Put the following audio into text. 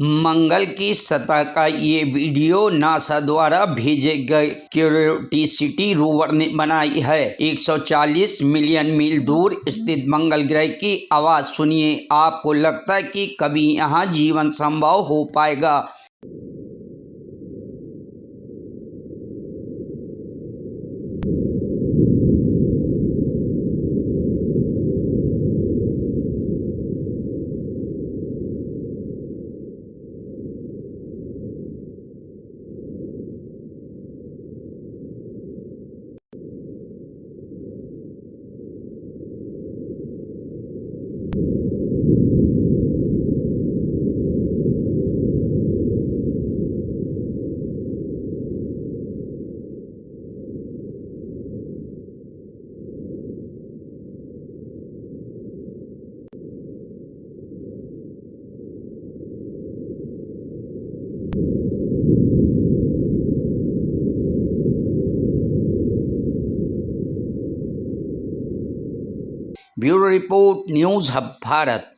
मंगल की सतह का ये वीडियो नासा द्वारा भेजे गए क्यूरियोसिटी रोवर ने बनाई है। 140 मिलियन मील दूर स्थित मंगल ग्रह की आवाज सुनिए। आपको लगता है कि कभी यहाँ जीवन संभव हो पाएगा? Bureau report, news hub Bharat.